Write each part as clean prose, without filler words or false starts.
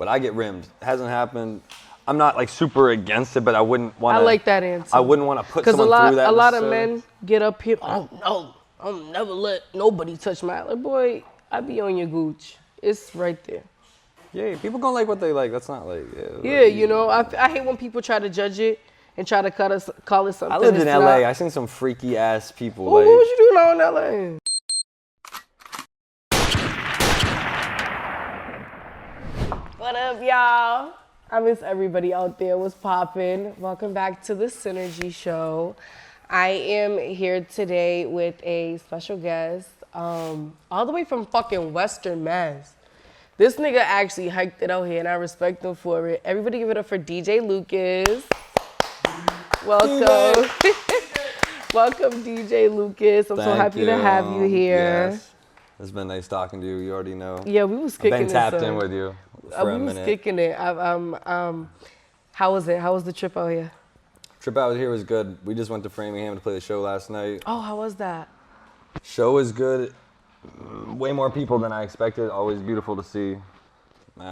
but I get rimmed. It hasn't happened. I'm not like super against it, but I wouldn't want to. I like that answer. I wouldn't want to put someone through that. Because a lot of men get up here, oh no, I'll never let nobody touch my, like, boy, I be on your gooch. It's right there. Yeah, people gonna like what they like. That's not like. Yeah, you know, I hate when people try to judge it and try to call it something. I lived in LA. I seen some freaky ass people. Ooh, like, what you doing out in LA? What up, y'all? I miss everybody out there. What's poppin'? Welcome back to the Cinnergy Show. I am here today with a special guest, all the way from fucking Western Mass. This nigga actually hiked it out here, and I respect him for it. Everybody give it up for DJ Lucas. Welcome. Welcome, DJ Lucas. I'm so happy to have you here. Yes. It's been nice talking to you. You already know. Yeah, we was kicking it. I've been tapped in with you for a minute. We was kicking it. How was it? How was the trip out here? Trip out here was good. We just went to Framingham to play the show last night. Oh, how was that? Show was good. Way more people than I expected. Always beautiful to see.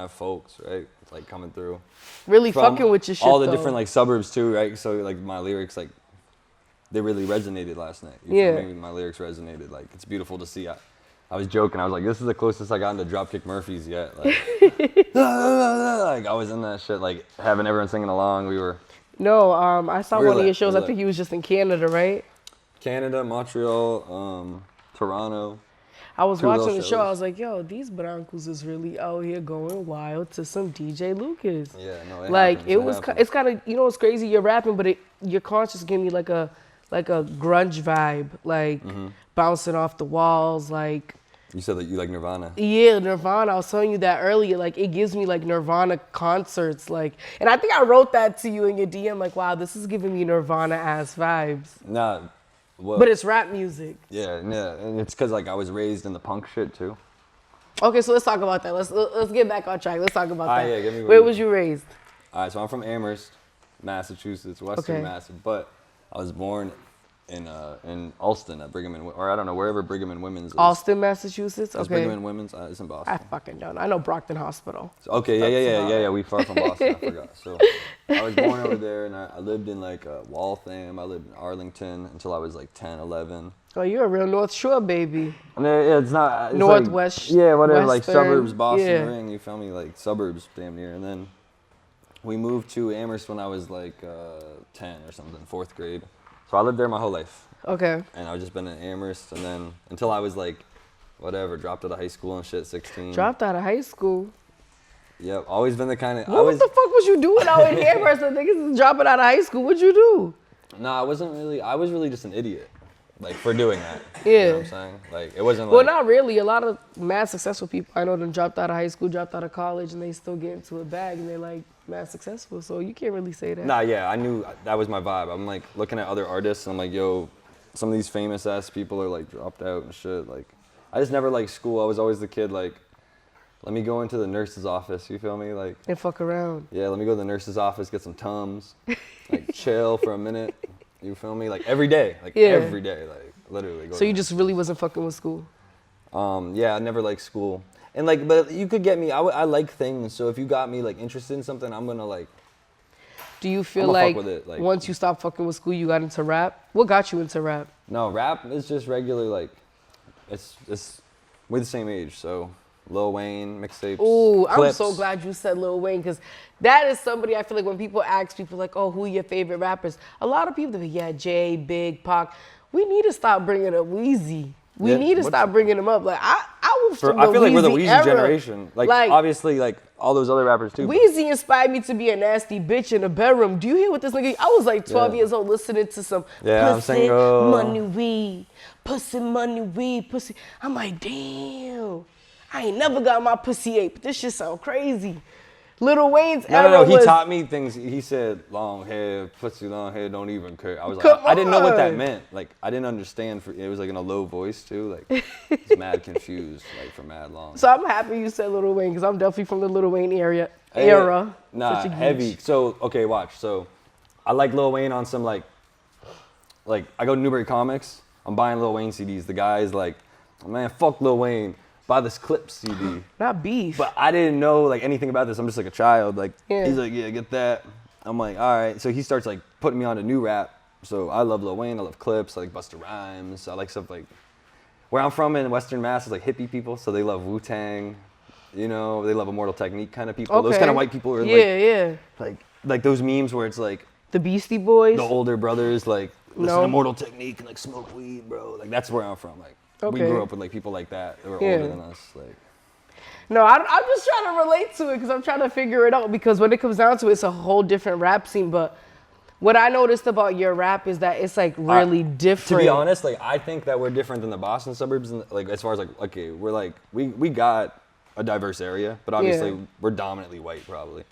Folks, right? It's like coming through. Really fucking with your shit, all the though. different like suburbs too, right? So like my lyrics, like they really resonated last night. You feel me? My lyrics resonated. Like it's beautiful to see. I was joking. I was like, this is the closest I got into Dropkick Murphys yet. Like, like I was in that shit, like having everyone singing along. We were. No, I saw one of your shows. I think he was just in Canada, right? Canada, Montreal, Toronto. I was watching the show. I was like, yo, these Brancos is really out here going wild to some DJ Lucas. Yeah, no, like it's kind of, you know, it's crazy. You're rapping, but your conscious give me like a grunge vibe, like bouncing off the walls, like. You said that you like Nirvana. Yeah, Nirvana. I was telling you that earlier. Like, it gives me like Nirvana concerts. Like, and I think I wrote that to you in your DM. Like, wow, this is giving me Nirvana ass vibes. Nah, well, but it's rap music. Yeah, and it's because like I was raised in the punk shit too. Okay, so let's talk about that. Let's get back on track. Let's talk about that. Yeah, give me Where was you raised? All right, so I'm from Amherst, Massachusetts, Western Mass, but I was born in Alston at Brigham and, or I don't know, wherever Brigham and Women's is. Alston, Massachusetts? Okay. Brigham and Women's? It's in Boston. I fucking don't know. I know Brockton Hospital. So, okay, yeah. We far from Boston, I forgot. So I was born over there, and I lived in like Waltham. I lived in Arlington until I was like 10, 11. Oh, you're a real North Shore baby. And it's not. It's Northwest. Like, yeah, whatever, Western, like suburbs, Boston ring, you feel me? Like suburbs damn near. And then we moved to Amherst when I was like 10 or something, 4th grade. So I lived there my whole life. Okay. And I've just been in Amherst, and then until I was like, whatever, dropped out of high school and shit, 16. Dropped out of high school? Yep, always been the kind of. What the fuck was you doing out in Amherst? I think it's dropping out of high school. What'd you do? No, I wasn't really. I was really just an idiot, like for doing that. Yeah. You know what I'm saying? Like it wasn't. Well, like, not really. A lot of mad successful people I know them dropped out of high school, dropped out of college, and they still get into a bag, and they're like mad successful. So you can't really say that. Nah, yeah, I knew that was my vibe. I'm like looking at other artists, and I'm like, yo, some of these famous ass people are like dropped out and shit. Like, I just never liked school. I was always the kid like, let me go into the nurse's office. You feel me? Like. And fuck around. Yeah, let me go to the nurse's office, get some Tums, like chill for a minute. You feel me? Like every day, every day, like literally. So you just really wasn't fucking with school? Yeah, I never liked school. And like, but you could get me, I like things. So if you got me like interested in something, I'm gonna like. Do you feel like once you stopped fucking with school, you got into rap? What got you into rap? No, rap is just regular, like, it's we're the same age, so Lil Wayne, mixtapes. Ooh, I'm so glad you said Lil Wayne, because that is somebody I feel like when people ask people like, oh, who are your favorite rappers? A lot of people, yeah, Jay, Big, Pac. We need to stop bringing up Weezy. We need to stop bringing them up. Like I feel like we're the Weezy generation. Like obviously, like all those other rappers too. Weezy inspired me to be a nasty bitch in a bedroom. Do you hear what this nigga? I was like 12 years old listening to some pussy, money, weed, pussy, money, weed, pussy. I'm like, damn, I ain't never got my pussy ate, but this shit sound crazy. Lil Wayne's era he taught me things. He said, long hair, pussy, long hair, don't even care. I was like, I didn't know what that meant. Like, I didn't understand. It was like in a low voice too. Like, I was mad confused, like for mad long. So I'm happy you said Lil Wayne, because I'm definitely from the Lil Wayne era. Nah, heavy. So, okay, watch. So, I like Lil Wayne on some like I go to Newbury Comics. I'm buying Lil Wayne CDs. The guy's like, man, fuck Lil Wayne. buy this Clip CD. Not beef. But I didn't know like anything about this. I'm just like a child. Like Yeah. he's like, yeah, get that. I'm like, all right. So he starts like putting me on to new rap. So I love Lil Wayne. I love Clips. I like Busta Rhymes. I like stuff like where I'm from in Western Mass is like hippie people. So they love Wu-Tang. You know, they love Immortal Technique kind of people. Okay. Those kind of white people are like those memes where it's like the Beastie Boys. the older brothers like listen to Immortal Technique and like smoke weed, bro. Like that's where I'm from. Like we grew up with like people like that were older than us. Like no, I'm just trying to relate to it because I'm trying to figure it out because when it comes down to it, it's a whole different rap scene. But what I noticed about your rap is that it's like really different. To be honest, like I think that we're different than the Boston suburbs, and like as far as like okay, we're like we got a diverse area, but obviously we're dominantly white probably.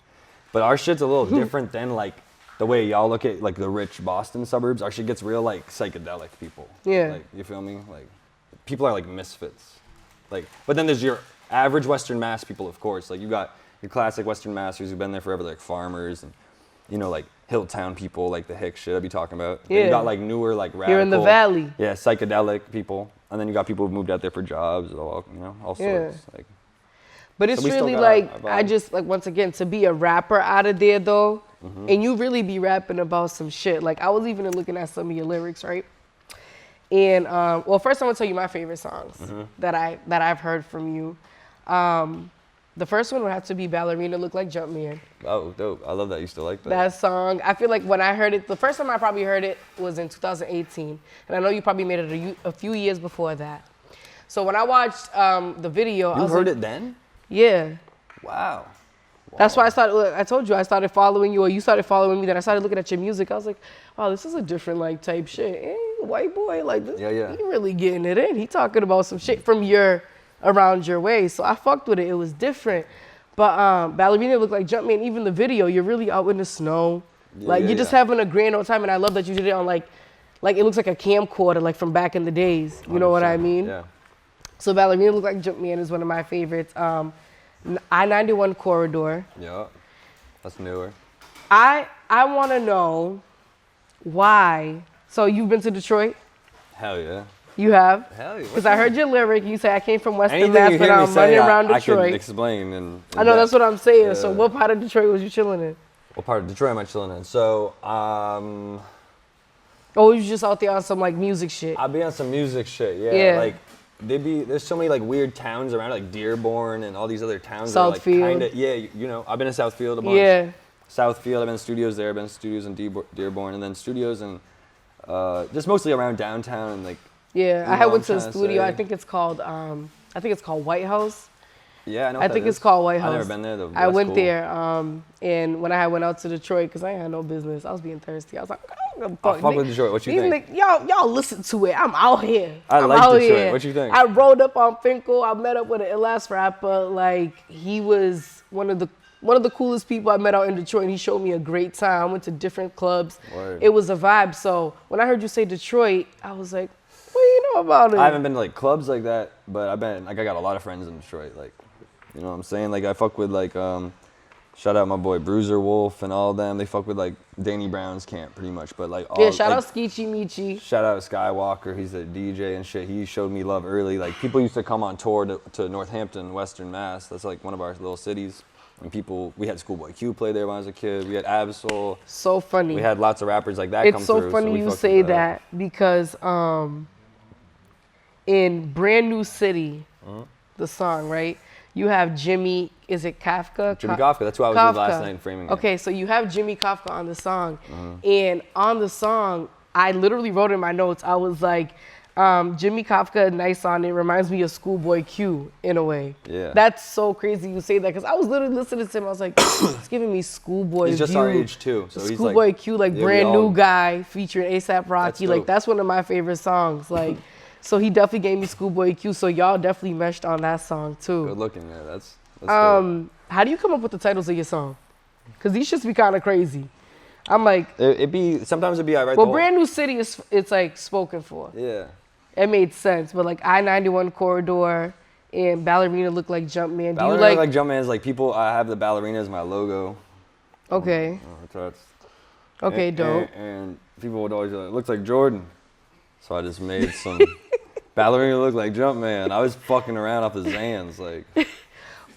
But our shit's a little different than like the way y'all look at like the rich Boston suburbs. Our shit gets real like psychedelic people. Yeah. Like you feel me? Like people are like misfits. Like but then there's your average Western Mass people, of course. Like you got your classic Western Massers who've been there forever, like farmers and you know like Hilltown people, like the hick shit I'd be talking about. Yeah. Then you got like newer like radical. Here in the valley. Yeah, psychedelic people. And then you got people who've moved out there for jobs, all you know, all sorts. Like but it's really like, I just, like, once again, to be a rapper out of there, though, and you really be rapping about some shit. Like, I was even looking at some of your lyrics, right? And, well, first I'm going to tell you my favorite songs that I've heard from you. The first one would have to be Ballerina Look Like Jumpman. Oh, dope. I love that. You still like that. That song, I feel like when I heard it, the first time I probably heard it was in 2018. And I know you probably made it a few years before that. So when I watched the video, I was heard it then? Yeah. Wow. That's why I told you I started following you or you started following me. Then I started looking at your music. I was like, wow, this is a different like type shit. Hey, white boy, like this, he really getting it in. He talking about some shit from around your way. So I fucked with it. It was different. But Ballerina Look Like Jumpman, even the video, you're really out in the snow. Like you're just having a grand old time. And I love that you did it on like it looks like a camcorder, like from back in the days. You know what I mean? Yeah. So Ballerina Look Like Jumpman is one of my favorites. I-91 Corridor. Yeah, that's newer. I want to know why. So you've been to Detroit? Hell yeah. You have? Hell yeah. Because I heard your lyric. You say I came from Western Anything Mass, you but hear me I'm say, running around I Detroit. can explain. I know, that's what I'm saying. Yeah. So what part of Detroit was you chilling in? What part of Detroit am I chilling in? So, Oh, you just out there on some like music shit? I'll be on some music shit, yeah. Like, there's so many like weird towns around, like Dearborn and all these other towns. Southfield. That are, like, kinda, yeah, you know, I've been in Southfield a bunch. Yeah. Southfield, I've been in studios there, I've been in studios in Dearborn, and then studios in, just mostly around downtown and like. Yeah, I went to a studio, I think it's called White House. Yeah, I know. I think it's called White House. I've never been there though. I went there, and when I went out to Detroit, because I ain't had no business, I was being thirsty. I was like, fuck with Detroit. What you think? Y'all listen to it. I'm out here. I like Detroit. What you think? I rolled up on Finkel. I met up with an ill-ass rapper. Like, he was one of the coolest people I met out in Detroit, and he showed me a great time. I went to different clubs. Word. It was a vibe. So when I heard you say Detroit, I was like, what do you know about it? I haven't been to like clubs like that, but I got a lot of friends in Detroit. Like, you know what I'm saying? Like I fuck with like shout out my boy Bruiser Wolf and all of them. They fuck with like Danny Brown's camp pretty much. But like all, shout out Skeechy Meechy. Shout out Skywalker. He's a DJ and shit. He showed me love early. Like people used to come on tour to Northampton, Western Mass. That's like one of our little cities. And we had Schoolboy Q play there when I was a kid. We had Absol. So funny. We had lots of rappers like that come It's through. so funny you say that because in Brand New City, the song, right? You have Jimmy, is it Kafka? Jimmy Kafka, that's who I was with last night in Framingham. Okay, so you have Jimmy Kafka on the song. And on the song, I literally wrote in my notes, I was like, Jimmy Kafka, nice on it, reminds me of Schoolboy Q in a way. Yeah. That's so crazy you say that, because I was literally listening to him, I was like, it's giving me Schoolboy Q. He's just our age too. So he's Schoolboy like, Q, like brand new guy, featuring A$AP Rocky. That's like that's one of my favorite songs. Like, so he definitely gave me Schoolboy Q. So y'all definitely meshed on that song too. Good looking, man. That's dope. How do you come up with the titles of your song? Because these shits be kind of crazy. I'm like, sometimes it'd be I write well, Brand New City it's like spoken for. Yeah. It made sense, but like I-91 Corridor and Ballerina Look Like Jumpman. Ballerina Look Like Jumpman is like people. I have the ballerina as my logo. Okay. Okay, dope. And people would always be like, looks like Jordan. So I just made some Ballerina looked like Jumpman. I was fucking around off the Xans, like.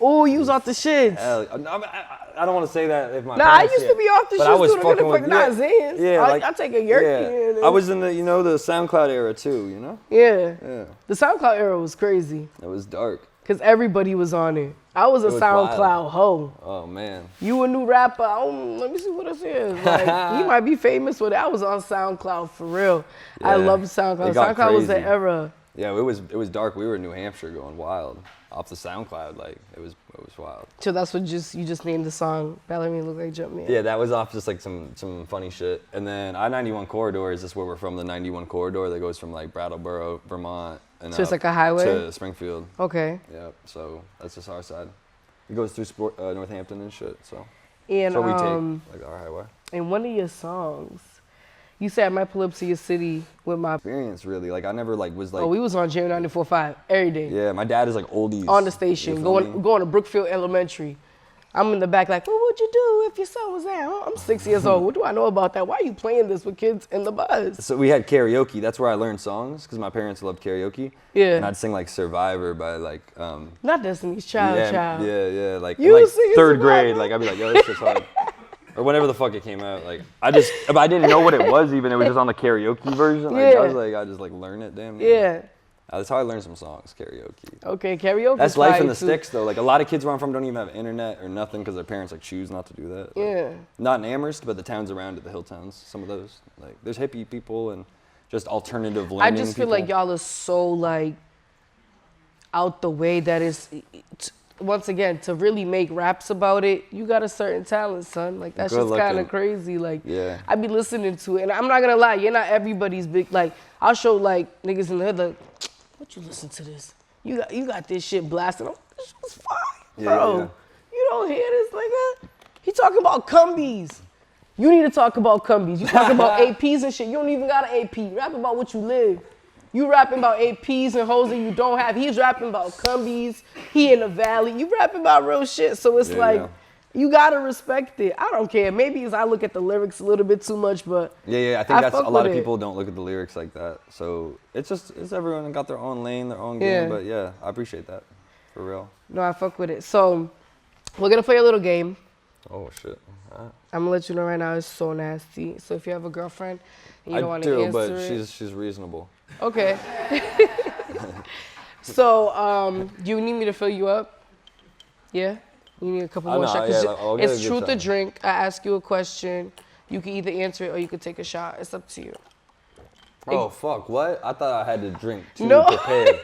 Oh, you was off the shits. I don't want to say that if my Nah, I parents, used to be off the but I shits was too. fucking with, not Xans. yeah, like, I take a Yerky. Yeah. I was in the, you know, the SoundCloud era too, you know? Yeah. Yeah. The SoundCloud era was crazy. It was dark. Because everybody was on it. I was a SoundCloud hoe. Oh, man. You a new rapper. Let me see what this is. Like, you might be famous with it. I was on SoundCloud for real. Yeah. I love SoundCloud. SoundCloud was the era. Yeah, it was dark. We were in New Hampshire going wild. Off the SoundCloud, like, it was wild. So that's what you just named the song, Ballerina Look Like Jumpman. Yeah, that was off just like some funny shit. And then I-91 corridor is just where we're from, the 91 corridor that goes from like Brattleboro, Vermont. And so it's like a highway? To Springfield. Okay. Yeah, so that's just our side. It goes through Northampton and shit, so. And, so we take like our highway. And one of your songs, you said I might pull up to your city with my experience, really. Like I never like was like. Oh, we was on Jam 94.5 every day. Yeah, my dad is like oldies. On the station, going to Brookfield Elementary. I'm in the back like, what would you do if your son was there? I'm 6 years old. What do I know about that? Why are you playing this with kids in the bus? So we had karaoke. That's where I learned songs because my parents loved karaoke. Yeah. And I'd sing like Survivor by like. Not Destiny's Child. Yeah. Like you in like third Survivor? grade, like I'd be like, yo, this shit's hard. Or whenever the fuck it came out, like I didn't know what it was even. It was just on the karaoke version. Like, I just like learn it, damn. Yeah. That's how I learned some songs, karaoke. Okay, karaoke. That's life in the sticks, though. Like a lot of kids where I'm from don't even have internet or nothing because their parents like choose not to do that. Like, yeah. Not in Amherst, but the towns around it, the hill towns. Some of those, like there's hippie people and just alternative learning. I just feel like y'all are so like out the way that is. Once again, to really make raps about it, you got a certain talent, son. Like that's just kind of crazy. Like yeah. I be listening to it, and I'm not gonna lie, you're not everybody's big. Like I'll show like niggas in the hood like, what you listen to this? You got this shit blasting. This was fire, bro. Yeah. You don't hear this nigga? He talking about cumbies. You need to talk about cumbies. You talking about APs and shit. You don't even got an AP. Rap about what you live. You rapping about APs and hoes that you don't have. He's rapping about cumbies. He in the valley. You rapping about real shit. So it's you gotta respect it. I don't care. Maybe it's I look at the lyrics a little bit too much, but yeah. I think that's a lot of people don't look at the lyrics like that. So it's everyone got their own lane, their own game. But yeah, I appreciate that for real. No, I fuck with it. So we're gonna play a little game. Oh shit. I'm gonna let you know right now it's so nasty. So if you have a girlfriend and you don't want to answer but it, she's reasonable. Okay. So, do you need me to fill you up? Yeah? You need a couple more shots? Yeah, it's truth or drink. I ask you a question. You can either answer it or you can take a shot. It's up to you. Oh, fuck. What? I thought I had to drink to prepare.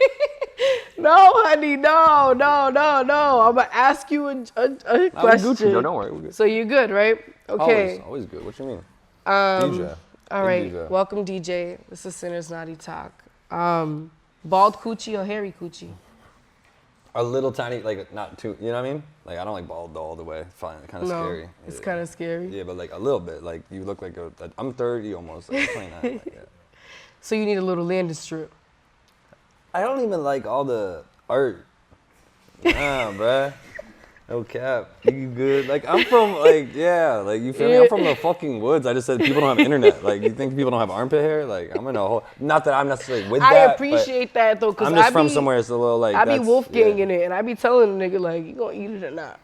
No, honey. No. I'm going to ask you a question. Gucci, don't worry. We're good. So you're good, right? Okay. Always good. What you mean? DJ. All right. DJ. Welcome, DJ. This is Cinner's Naughty Talk. Bald coochie or hairy coochie? A little tiny, like not too, you know what I mean? Like I don't like bald all the way. Fine, kind of scary. It's kind of scary. Yeah, but like a little bit. Like you look like I'm 30 almost, like 29. Like, yeah. So you need a little landing strip. I don't even like all the art. Nah, bruh. No cap. You good? Like I'm from like you feel me? I'm from the fucking woods. I just said people don't have internet. Like you think people don't have armpit hair? Like I'm in a whole. Not that I'm necessarily with that. I appreciate that though, cause I'm just from somewhere it's a little like. I be Wolfganging it, and I be telling the nigga like, you gonna eat it or not?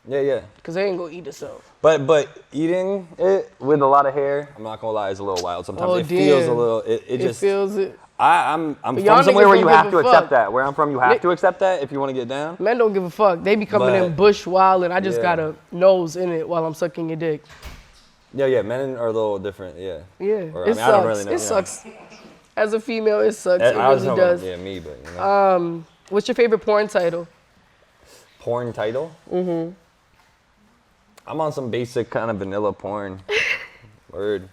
Yeah. Cause they ain't gonna eat itself. But eating it with a lot of hair, I'm not gonna lie, it's a little wild. Sometimes it feels a little. It just feels it. I'm from somewhere where you have to accept that. Where I'm from, you have to accept that if you want to get down. Men don't give a fuck. They be coming in bush wild, and I just got a nose in it while I'm sucking your dick. Yeah. Men are a little different. Yeah. Or, it sucks. I don't really know. It sucks. As a female, it sucks. It really does. Yeah, me, but you know. What's your favorite porn title? Porn title? Mm-hmm. I'm on some basic kind of vanilla porn. Word.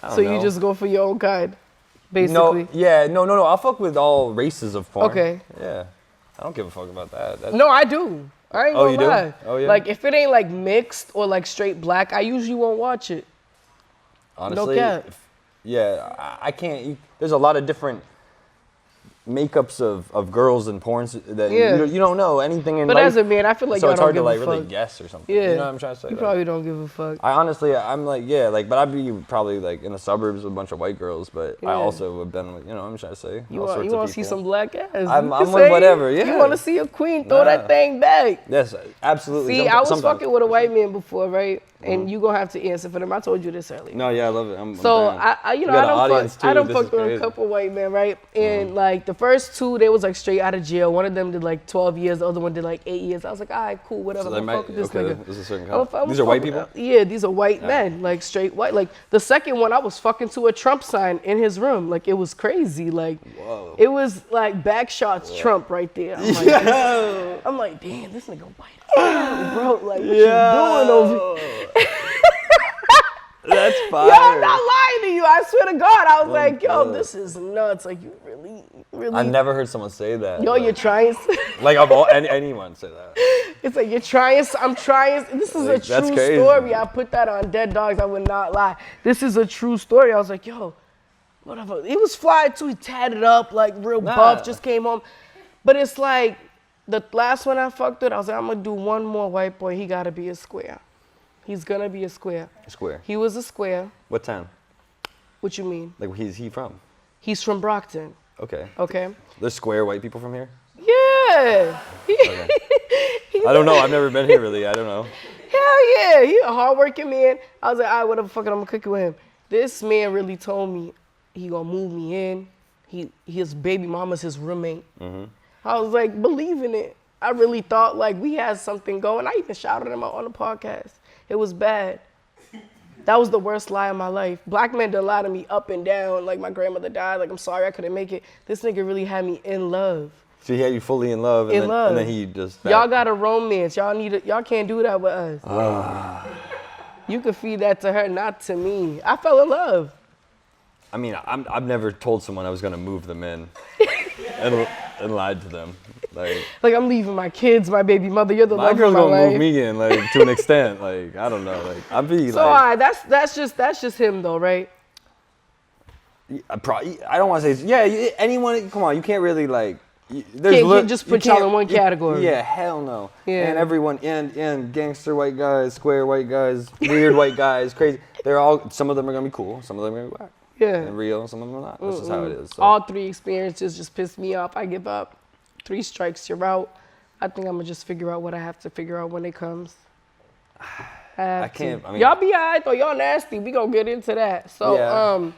So you just go for your own kind? Basically. No. I'll fuck with all races of porn. Okay. Yeah. I don't give a fuck about that. No, I do. I ain't gonna lie. Do? Oh, yeah? Like, if it ain't, like, mixed or, like, straight black, I usually won't watch it. Honestly, no cap. I can't. There's a lot of different makeups of girls and porn that you don't know anything in But life. as a man, I feel like so y'all it's hard to don't like give a really fuck. guess or something. Yeah. You know what I'm trying to say? You Like, probably don't give a fuck. I honestly, I'm like, yeah, like, but I'd be probably like in the suburbs with a bunch of white girls, but I also have been, you know, I'm trying to say, You all sorts want of to see people. some black ass? I'm with whatever, yeah. You want to see a queen throw that thing back? Yes, absolutely. See, I was fucking with a white man before, right? And you gonna have to answer for them. I told you this earlier. No, yeah, I love it. I'm you know, I don't fuck with a couple white men, right? And like the first two, they was like straight out of jail. One of them did like 12 years, the other one did like 8 years. I was like, all right, cool, whatever. So I'm gonna fuck with this nigga. There's a certain kind. These are white people? Yeah, these are white men, like straight white. Like the second one, I was fucking to a Trump sign in his room. Like it was crazy. Like it was like back shots Trump right there. I'm like, damn, this nigga white. Damn, bro, like what you doing over here? That's fire. Yo, I'm not lying to you. I swear to God, I was like, yo, this is nuts. Like you really. I've never heard someone say that. Yo, like, you're trying. Like anyone say that. It's like you're trying. I'm trying. This is like, a true story. I put that on Dead Dogs. I would not lie. This is a true story. I was like, yo, whatever. He was fly too. He tatted up like real buff. Just came home. But it's like the last one I fucked with. I was like, I'm gonna do one more white boy. He gotta be a square. He's gonna be a square. A square. He was a square. What town? What you mean? Like where's he from? He's from Brockton. Okay. Okay. There's square white people from here? Yeah. Okay. I don't know. I've never been here really. I don't know. Hell yeah. He a hardworking man. I was like, all right, whatever, fuck it, I'm gonna cook it with him. This man really told me he gonna move me in. His baby mama's his roommate. I was like, believe in it. I really thought like we had something going. I even shouted him out on the podcast. It was bad. That was the worst lie of my life. Black men done lie to me up and down. Like my grandmother died. Like I'm sorry I couldn't make it. This nigga really had me in love. So he had you fully in love, and then he just. Y'all got a romance. Y'all can't do that with us. You could feed that to her, not to me. I fell in love. I mean, I've never told someone I was gonna move them in, and lied to them. Like I'm leaving my kids, my baby mother. You're the love of my life. My girl's gonna move me in, like to an extent. Like I don't know. Like I'd be so, like. So that's just him though, right? I don't want to say anyone. Come on, you can't really like. Can't just put y'all in one category. Yeah, hell no. Yeah. And everyone, and gangster white guys, square white guys, weird white guys, crazy. They're all. Some of them are gonna be cool. Some of them are gonna be whack. Yeah. And real. Some of them are not. That's just how it is. So. All three experiences just pissed me off. I give up. 3 strikes, you're out. I think I'm gonna just figure out what I have to figure out when it comes. I can't. I mean, y'all be alright though. Y'all nasty. We gonna get into that. So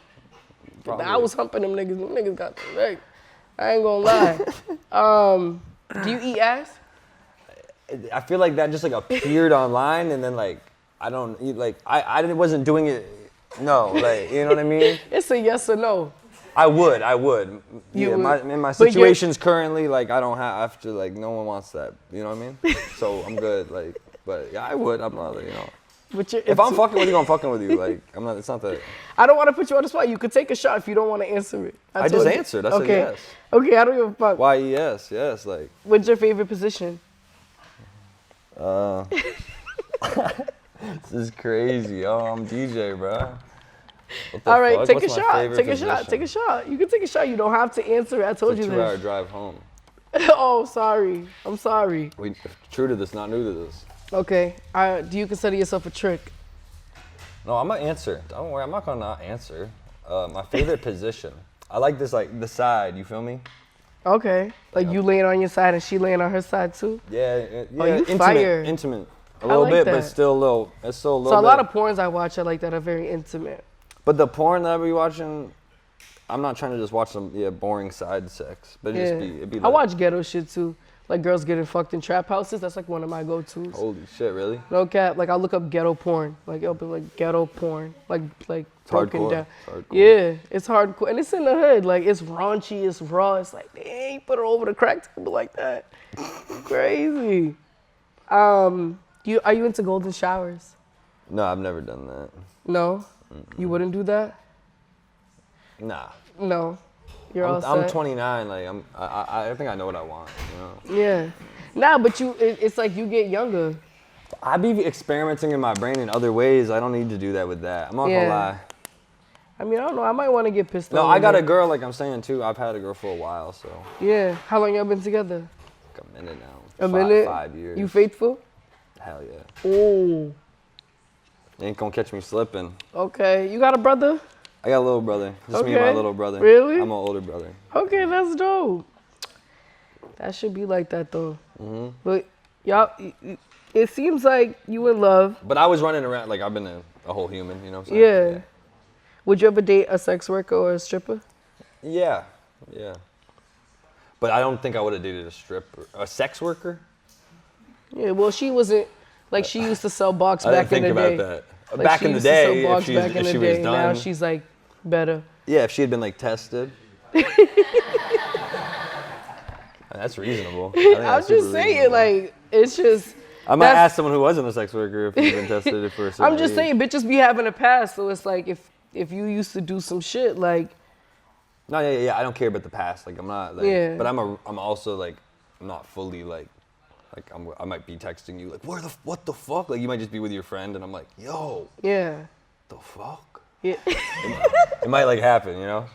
I was humping them niggas. Them niggas got the leg. I ain't gonna lie. Do you eat ass? I feel like that just like appeared online, and then like I don't eat. Like I wasn't doing it. No, like you know what I mean. It's a yes or no. I would. You would. In my situations currently, like I don't have to. Like no one wants that. You know what I mean? So I'm good. Like, but yeah, I would. I'm not. You know. If I'm fucking with you, I'm fucking with you. Like I'm not. It's not that. I don't want to put you on the spot. You could take a shot if you don't want to answer it. I just answered. I said yes. Okay. I don't give a fuck. Why yes? Yes. Like. What's your favorite position? This is crazy. Oh, I'm DJ, bro. All right, take a shot. Take a shot. Take a shot. You can take a shot. You don't have to answer it. I told you this. It's a 2-hour drive home. Oh, sorry. I'm sorry. We true to this, not new to this. Okay. Do you consider yourself a trick? No, I'm gonna answer. Don't worry, I'm not gonna not answer. My favorite position. I like this, like the side. You feel me? Okay. Like you laying on your side and she laying on her side too. Yeah. Oh, you fire. Intimate. A little bit, but still a little. It's still a little. So a lot of porns I watch are like that are very intimate. But the porn that I be watching, I'm not trying to just watch some boring side sex, but it'd be. I watch ghetto shit too, like girls getting fucked in trap houses. That's like one of my go-tos. Holy shit, really? No cap. Like I look up ghetto porn, like it'll be like ghetto porn, like it's broken hardcore. down. It's hardcore. Yeah, it's hardcore, and it's in the hood. Like it's raunchy, it's raw. It's like they ain't put her over the crack table like that. Crazy. Are you into golden showers? No, I've never done that. No? You wouldn't do that? Nah. No. You're all set? I'm 29. Like I think I know what I want. You know? Yeah. Nah, but it's like you get younger. I be experimenting in my brain in other ways. I don't need to do that with that. I'm not gonna lie. I mean, I don't know. I might want to get pissed off. No, I got a girl, like I'm saying, too. I've had a girl for a while, so. Yeah. How long y'all been together? Like a minute now. A minute? 5 years. You faithful? Hell yeah. Oh. You ain't gonna catch me slipping. Okay. You got a brother? I got a little brother. Just me and my little brother. Really? I'm an older brother. Okay, that's dope. That should be like that, though. Mm-hmm. But y'all, it seems like you in love. But I was running around, like I've been a whole human, you know what I'm saying? Yeah. Would you ever date a sex worker or a stripper? Yeah, yeah. But I don't think I would have dated a stripper. A sex worker? Yeah, well, she wasn't, like she used to sell box back in the day. I didn't think about that. Like back in the day, if she was done. Now she's like better. Yeah, if she had been like tested. That's reasonable. I'm just saying, like, it's just. I might ask someone who wasn't a sex worker if you've been tested for a certain I'm just saying, bitches be having a past, so it's like if you used to do some shit, like. No, yeah. I don't care about the past. Like I'm not. Like, yeah. But I'm also like, I'm not fully like I might be texting you like, what the fuck? Like you might just be with your friend and I'm like, yo. Yeah. The fuck? Yeah. It might like happen, you know.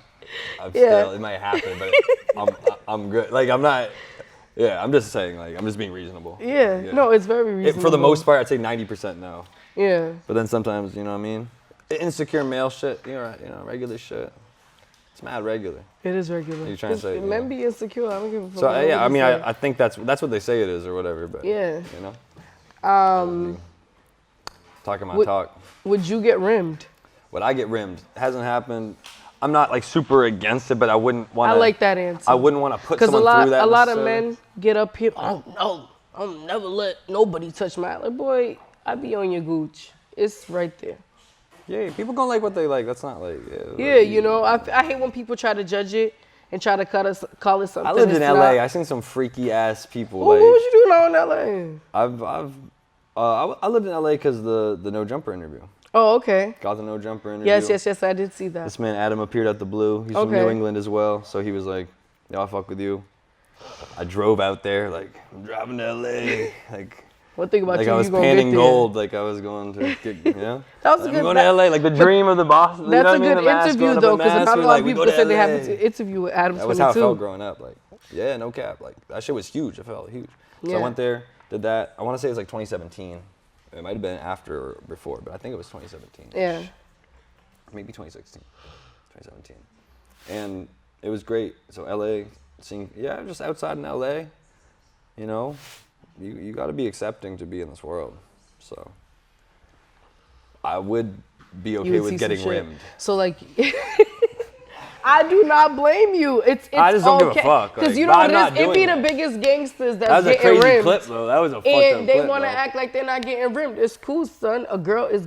It might happen, but I'm good. Like I'm not. Yeah, I'm just saying, like, I'm just being reasonable. Yeah, no, it's very reasonable. For the most part, I'd say 90% no. Yeah. But then sometimes, you know what I mean? Insecure male shit, you know, regular shit. It's mad regular. It is regular. You're trying to say, men be insecure. I don't give a fuck. So, yeah, I mean, I think that's what they say it is or whatever, but, yeah. You know? Talking my talk. Would you get rimmed? Would I get rimmed? It hasn't happened. I'm not like super against it, but I wouldn't want to. I like that answer. I wouldn't want to put someone through that. Because a lot of men get up here. Oh no, I'll never let nobody touch my. Like, boy, I be on your gooch. It's right there. Yeah, people gonna like what they like. That's not like. Yeah, like, you know, I hate when people try to judge it and try to call it something. I lived in LA. I seen some freaky ass people. Well, like, what was you doing out in LA? I lived in LA because the No Jumper interview. Oh, okay. Got the No Jumper interview. Yes, I did see that. This man, Adam, appeared out the blue. He's from New England as well. So he was like, yo, I fuck with you. I drove out there, like, I'm driving to LA. Like, one thing about like you, I was panning gold, like I was going to get, you know? That was a good, I'm going to LA, like the dream of the boss. That's you know a good interview, though, because not a lot of people said they have an interview with Adam 22. That was how it felt growing up. Like, yeah, no cap. Like, that shit was huge. I felt huge. So I went there, did that. I want to say it was like 2017. It might have been after or before, but I think it was 2017. Yeah. Maybe 2016, 2017. And it was great. So LA, just outside in LA, you know, you got to be accepting to be in this world. So I would be okay with getting rimmed. So like, I do not blame you. It's I just don't give a fuck. Because you know what it is? It be the biggest gangsters that's getting rimmed. That was a crazy clip, though. That was a fucked up clip. And they want to act like they're not getting rimmed. It's cool, son. A girl is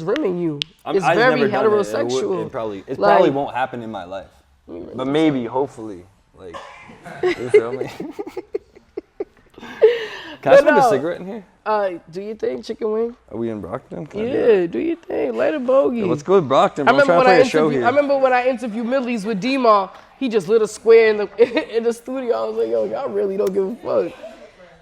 rimming you. It's very heterosexual. It probably won't happen in my life. But maybe, hopefully. Like, you feel me? Can I smoke a cigarette in here? Do you think chicken wing? Are we in Brockton? Yeah, do you think? Light a bogey. Yeah, let's go with Brockton. We're trying to play a show here. I remember when I interviewed Millies with D-Mall, he just lit a square in the studio. I was like, yo, y'all really don't give a fuck.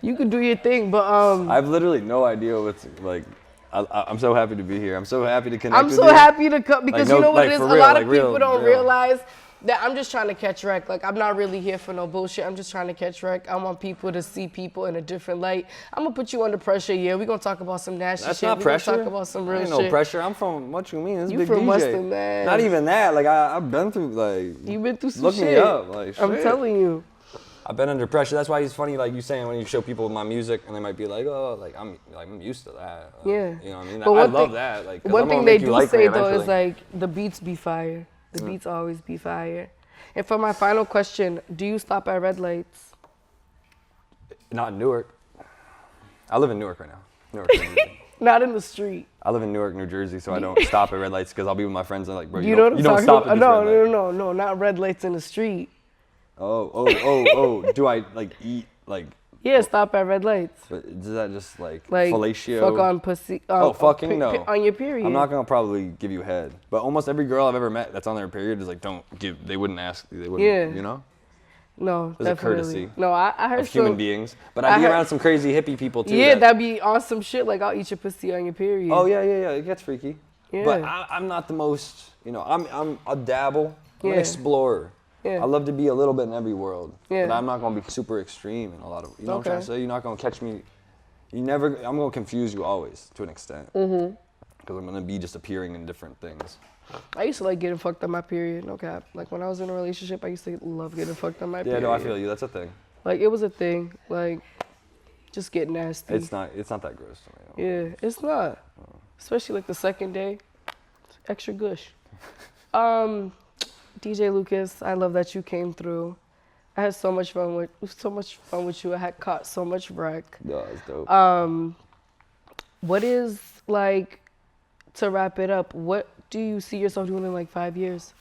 You can do your thing, but I've literally no idea what's like. I'm so happy to be here. I'm so happy to connect with you. I'm so happy to come because you know what it is? A lot of people don't realize that I'm just trying to catch wreck. Like, I'm not really here for no bullshit. I'm just trying to catch wreck. I want people to see people in a different light. I'm going to put you under pressure. Yeah, we're going to talk about some nasty shit. That's not pressure. We're going to talk about some real shit. Ain't no pressure. I'm from, what you mean? This you big from DJ. Western, man. Not even that. Like, I've been through, like. You've been through some look shit. Me up. Like, I'm telling you. I've been under pressure. That's why it's funny, like you saying, when you show people my music and they might be like, oh, like I'm used to that. Yeah. You know what I mean? But I love that. Like, one thing they do say, though, is like, the beats be fire. The beats always be fire. And for my final question, do you stop at red lights? Not in Newark. I live in Newark right now. Newark, New Jersey. Not in the street. I live in Newark, New Jersey, so I don't stop at red lights because I'll be with my friends and like, bro, you don't stop at No, not red lights in the street. Oh, do I like eat like? Yeah, stop at red lights. But does that just like fellatio? Fuck on pussy. Fucking no. On your period. I'm not gonna probably give you head, but almost every girl I've ever met that's on their period is like, don't give. They wouldn't ask. They wouldn't. Yeah. You know. No, there's definitely. a courtesy. No, I heard of human beings, but I'd be around some crazy hippie people too. Yeah, that'd be awesome shit. Like, I'll eat your pussy on your period. Oh yeah. It gets freaky. Yeah. But I'm not the most, you know, I'm a dabble. I'm an explorer. Yeah. I love to be a little bit in every world. Yeah. But I'm not gonna be super extreme in a lot of, you know what I'm trying to say? You're not gonna catch me, I'm gonna confuse you always to an extent. Because I'm gonna be just appearing in different things. I used to like getting fucked on my period, no cap. Like when I was in a relationship, I used to love getting fucked on my period. Yeah, no, I feel you, that's a thing. Like it was a thing, like just get nasty. It's not that gross to me. Yeah, it's not. Especially like the second day, extra gush. DJ Lucas, I love that you came through. I had so much fun with you. I had caught so much wreck. Yeah, it's dope. What is like, to wrap it up, what do you see yourself doing in like 5 years?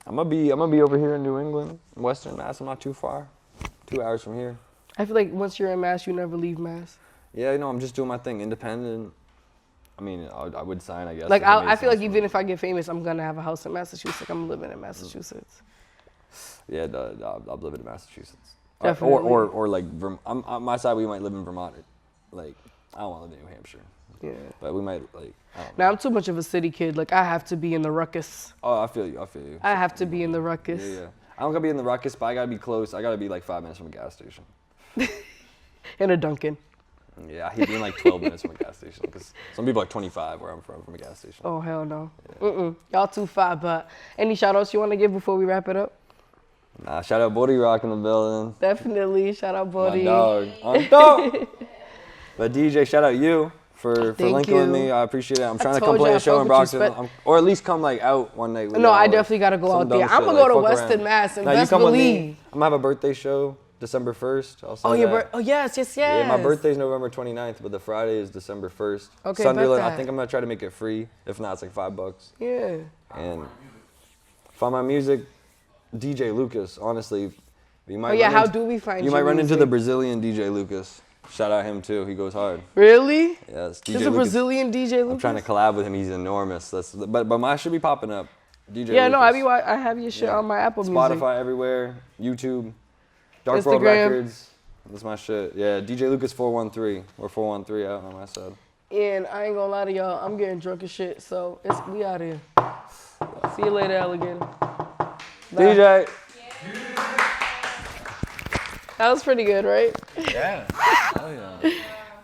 I'm gonna be over here in New England, Western Mass. I'm not too far, 2 hours from here. I feel like once you're in Mass, you never leave Mass. Yeah, you know, I'm just doing my thing, independent. I mean, I would sign, I guess. Like, I feel like even if I get famous, I'm going to have a house in Massachusetts. Like, I'm living in Massachusetts. Yeah, I'll live in Massachusetts. Definitely. Or like, on my side, we might live in Vermont. Like, I don't want to live in New Hampshire. Yeah. But we might, like, I don't know. Now, I'm too much of a city kid. Like, I have to be in the ruckus. Oh, I feel you. I have to be in the ruckus. Yeah. I don't gotta be in the ruckus, but I gotta be close. I gotta be like 5 minutes from a gas station. In a Dunkin'. Yeah, I hate being like 12 minutes from a gas station, because some people are 25 where I'm from a gas station. Oh, hell no. Yeah. Y'all too far, but any shout outs you want to give before we wrap it up? Nah, shout out Bodie Rock in the building. Definitely, shout out Bodie. My dog. I'm dog. But DJ, shout out you for linking with me. I appreciate it. I'm trying to come play a show in Brockton, or at least come like out one night. No, I definitely got to go out there. I'm going to go to Western Mass and best believe. I'm going to have a birthday show December 1st. I'll say yes. Yeah, my birthday's November 29th, but the Friday is December 1st. Okay, Sunderland, I think I'm going to try to make it free. If not, it's like $5. Yeah. And find my music, DJ Lucas, honestly. You might how do we find you? You might run into the Brazilian DJ Lucas. Shout out him too, he goes hard. Really? Yes, DJ There's Lucas. A Brazilian DJ Lucas? I'm trying to collab with him, he's enormous. But mine should be popping up. DJ Yeah, Lucas. no, I have your shit on my Apple Music. Spotify everywhere, YouTube, Dark World Instagram. Records. That's my shit. Yeah, DJ Lucas 413 or 413 out on my side. And I ain't gonna lie to y'all, I'm getting drunk as shit, so we out here. See you later, alligator. Bye. DJ. That was pretty good, right? Yeah. Oh yeah.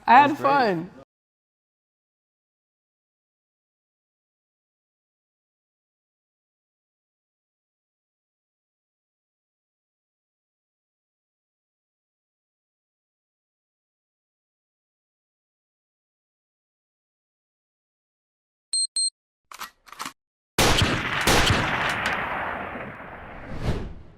I had fun.